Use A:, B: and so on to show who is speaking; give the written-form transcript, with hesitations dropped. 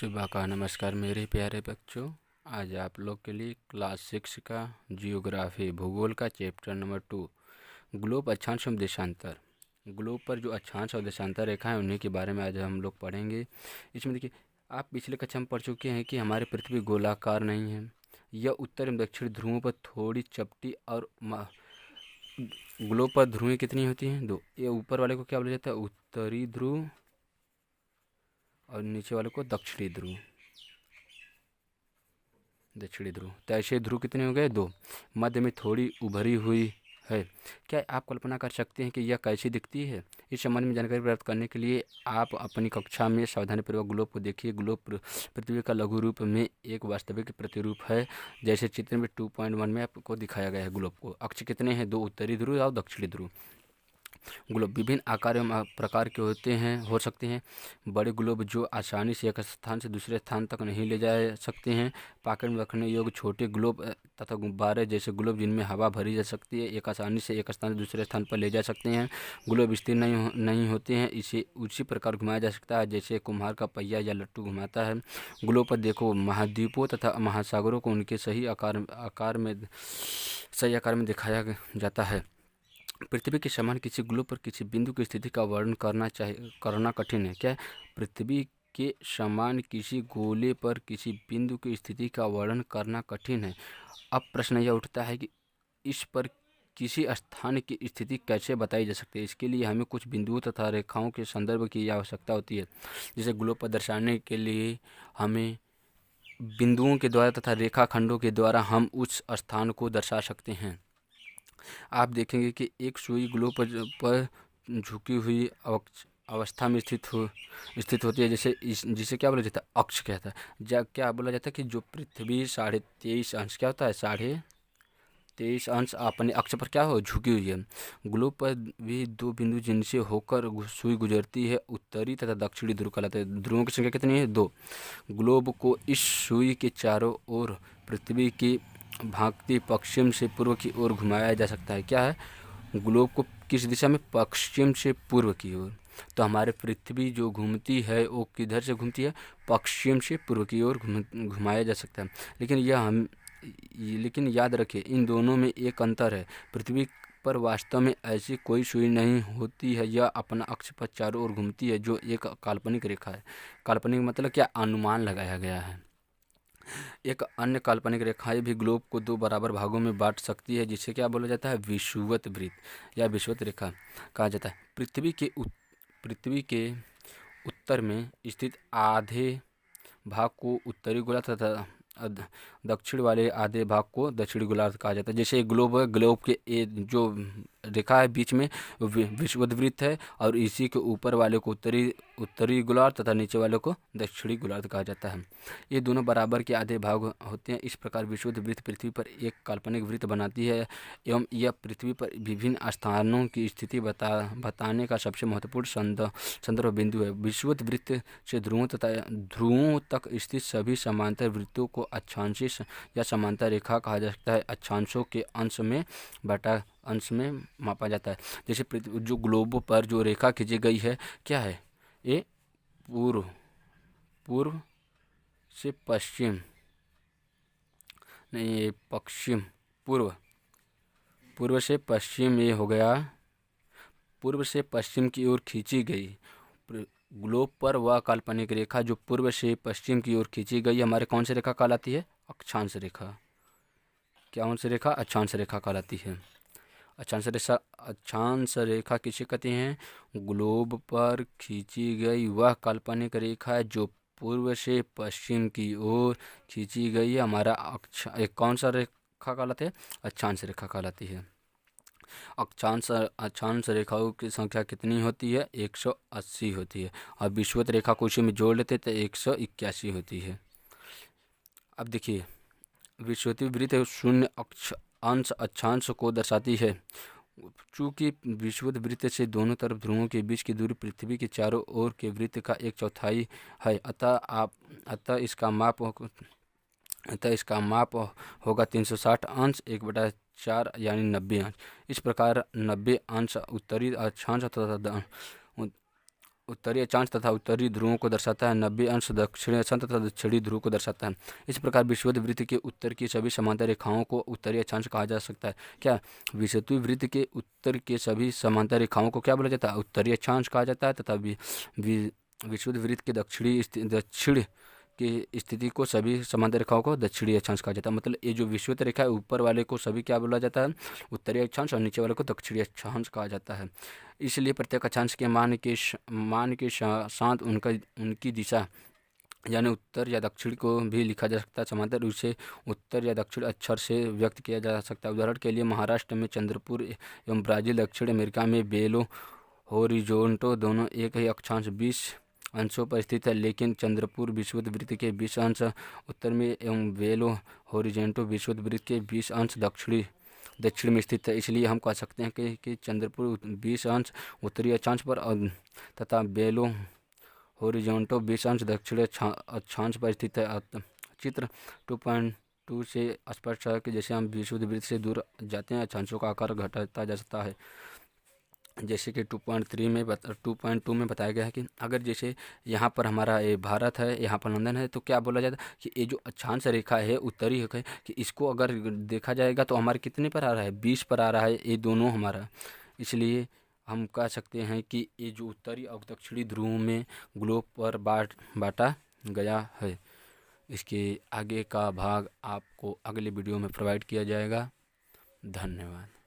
A: सुबह का नमस्कार मेरे प्यारे बच्चों। आज आप लोग के लिए क्लास 6 का जियोग्राफी भूगोल का चैप्टर नंबर 2 ग्लोब अक्षांश एवं देशांतर। ग्लोब पर जो अक्षांश और देशांतर रेखा है उन्हीं के बारे में आज हम लोग पढ़ेंगे। इसमें देखिए, आप पिछले कक्षा में पढ़ चुके हैं कि हमारी पृथ्वी गोलाकार नहीं है। यह उत्तर एवं दक्षिण ध्रुवों पर थोड़ी चपटी और ग्लोब पर ध्रुवें कितनी होती हैं? 2। ये ऊपर वाले को क्या बोला जाता है? उत्तरी ध्रुव, और नीचे वाले को दक्षिणी ध्रुव। तो ऐसे ध्रुव कितने हो गए? 2। मध्य में थोड़ी उभरी हुई है। क्या आप कल्पना कर सकते हैं कि यह कैसी दिखती है? इस संबंध में जानकारी प्राप्त करने के लिए आप अपनी कक्षा में सावधानीपूर्वक ग्लोब को देखिए। ग्लोब पृथ्वी का लघु रूप में एक वास्तविक प्रतिरूप है, जैसे चित्र में 2.1 में आपको दिखाया गया है। ग्लोब को अक्ष कितने हैं? 2 उत्तरी ध्रुव और दक्षिणी ध्रुव। ग्लोब विभिन्न आकार एवं प्रकार के हो सकते हैं। बड़े ग्लोब जो आसानी से एक स्थान से दूसरे स्थान तक नहीं ले जा सकते हैं। पॉकेट में रखने योग्य छोटे ग्लोब तथा गुब्बारे जैसे ग्लोब जिनमें हवा भरी जा सकती है, एक आसानी से एक स्थान से दूसरे स्थान पर ले जा सकते हैं। ग्लोब स्थिर नहीं होते हैं, इसे उसी प्रकार घुमाया जा सकता है जैसे कुम्हार का पहिया या लट्टू घुमाता है। ग्लोब पर देखो, महाद्वीपों तथा महासागरों को उनके सही आकार में दिखाया जाता है। पृथ्वी के समान किसी ग्लोब पर किसी बिंदु की स्थिति का वर्णन करना कठिन है। क्या है? पृथ्वी के समान किसी गोले पर किसी बिंदु की स्थिति का वर्णन करना कठिन है। अब प्रश्न यह उठता है कि इस पर किसी स्थान की स्थिति कैसे बताई जा सकती है। इसके लिए हमें कुछ बिंदुओं तथा रेखाओं के संदर्भ की आवश्यकता होती है। जिसे ग्लोब पर दर्शाने के लिए हमें बिंदुओं के द्वारा तथा रेखाखंडों के द्वारा हम उस स्थान को दर्शा सकते हैं। आप देखेंगे कि एक सुई ग्लोब पर झुकी हुई अवस्था में स्थित होती है, जिसे क्या बोला जाता है? अक्ष कहता है। क्या बोला जाता है कि जो पृथ्वी 23.5 अंश क्या होता है? 23.5 अंश अपने अक्ष पर क्या हो? झुकी हुई है। ग्लोब पर भी 2 बिंदु जिनसे होकर सुई गुजरती है उत्तरी तथा दक्षिणी ध्रुव कहलाते हैं। ध्रुवों की संख्या कितनी है? 2। ग्लोब को इस सुई के चारों ओर पृथ्वी की भांति पश्चिम से पूर्व की ओर घुमाया जा सकता है। क्या है? ग्लोब को किस दिशा में? पश्चिम से पूर्व की ओर। तो हमारे पृथ्वी जो घूमती है वो किधर से घूमती है? पश्चिम से पूर्व की ओर घुमाया जा सकता है। लेकिन याद रखिए, इन दोनों में एक अंतर है। पृथ्वी पर वास्तव में ऐसी कोई सुई नहीं होती है। यह अपना अक्ष पर चारों ओर घूमती है, जो एक काल्पनिक रेखा है। काल्पनिक मतलब क्या? अनुमान लगाया गया है। एक अन्य काल्पनिक रेखाएं भी ग्लोब को 2 बराबर भागों में बांट सकती है, जिसे क्या बोला जाता है? विषुवत वृत्त या विषुवत रेखा कहा जाता है। पृथ्वी के उत्तर में स्थित आधे भाग को उत्तरी गोलार्ध तथा दक्षिण वाले आधे भाग को दक्षिणी गोलार्ध कहा जाता है। जैसे ग्लोब के जो रेखा है बीच में विषुवत वृत्त है, और इसी के ऊपर वाले को उत्तरी गोलार्ध तथा नीचे वाले को दक्षिणी गोलार्ध कहा जाता है। ये दोनों बराबर के आधे भाग होते हैं। इस प्रकार विषुवत वृत्त पृथ्वी पर एक काल्पनिक वृत्त बनाती है एवं यह पृथ्वी पर विभिन्न स्थानों की स्थिति बताने का सबसे महत्वपूर्ण संदर्भ बिंदु है। विषुवत वृत्त से ध्रुवों तक स्थित सभी समांतर वृत्तों को अक्षांश या समांतर रेखा कहा जा सकता है। अक्षांशों के अंश में मापा जाता है। जैसे जो ग्लोब पर जो रेखा खींची गई है, क्या है? ये पूर्व से पश्चिम नहीं, ये पश्चिम पूर्व से पश्चिम, ये हो गया पूर्व से पश्चिम की ओर खींची गई। ग्लोब पर वह काल्पनिक रेखा जो पूर्व से पश्चिम की ओर खींची गई हमारे कौन सी रेखा कहलाती है? अक्षांश रेखा। कौन सी रेखा? अक्षांश रेखा कहलाती है। अक्षांश रेखा किसे कहते हैं? ग्लोब पर खींची गई वह काल्पनिक रेखा है जो पूर्व से पश्चिम की ओर खींची गई है। हमारा कौन सा रेखा कहलाती है? अक्षांश रेखा कहलाती है। अक्षांश रेखाओं की संख्या कितनी होती है? 180 होती है। और विषुवत रेखा को उसी में जोड़ लेते तो 181 होती है। अब देखिए, विषुवत वृत्त शून्य अंश अक्षांश को दर्शाती है। चूँकि विषुवत वृत्त से दोनों तरफ ध्रुवों के बीच की दूरी पृथ्वी के चारों ओर के वृत्त का 1/4 है, अतः इसका माप होगा 360 अंश 1/4 यानी 90 अंश। इस प्रकार 90 अंश उत्तरी अक्षांश तथा उत्तरी अक्षांश तथा उत्तरी ध्रुवों को दर्शाता है। 90 अंश दक्षिणी अक्षांश तथा दक्षिणी ध्रुव को दर्शाता है। इस प्रकार विषुवत वृत्त के उत्तर की सभी समांतर रेखाओं को उत्तरी अक्षांश कहा जा सकता है। क्या विषुवत वृत्त के उत्तर के सभी समांतर रेखाओं को क्या बोला जाता है? उत्तरी अक्षांश कहा जाता है। तथा विषुवत वृत्त के दक्षिण की स्थिति को सभी समांतर रेखाओं को दक्षिणी अक्षांश कहा जाता है। मतलब ये जो विषुवत रेखा है ऊपर वाले को सभी क्या बोला जाता है? उत्तरी अक्षांश, और नीचे वाले को दक्षिणी अक्षांश कहा जाता है। इसलिए प्रत्येक अक्षांश के मान के साथ उनकी दिशा यानी उत्तर या दक्षिण को भी लिखा जा सकता है। समांतर रूप से उत्तर या दक्षिण अक्षर से व्यक्त किया जा सकता है। उदाहरण के लिए महाराष्ट्र में चंद्रपुर एवं ब्राज़ील, दक्षिण अमेरिका में बेलो होरिजोंटो दोनों एक ही अक्षांश 20 अंशों पर स्थित है, लेकिन चंद्रपुर विषुवत वृत्त के 20 अंश उत्तर में एवं बेलो होरिजेंटो विषुवत वृत्त के 20 अंश दक्षिण में स्थित है। इसलिए हम कह सकते हैं कि चंद्रपुर 20 अंश उत्तरी अक्षांश पर तथा बेलो होरिजोंटो 20 अंश दक्षिण अक्षांश पर स्थित है। चित्र 2.2 से स्पष्ट है कि जैसे हम विषुवत वृत्त से दूर जाते हैं अक्षांशों का आकार घटाता जा सकता है। जैसे कि 2.2 में बताया गया है कि अगर जैसे यहाँ पर हमारा ये भारत है, यहाँ पर लंदन है, तो क्या बोला जाता है कि ये जो अक्षांश रेखा है उत्तरी रेखा है कि इसको अगर देखा जाएगा तो हमारे कितने पर आ रहा है? 20 पर आ रहा है ये दोनों हमारा। इसलिए हम कह सकते हैं कि ये जो उत्तरी और दक्षिणी ध्रुवों में ग्लोब पर बांटा गया है। इसके आगे का भाग आपको अगले वीडियो में प्रोवाइड किया जाएगा। धन्यवाद।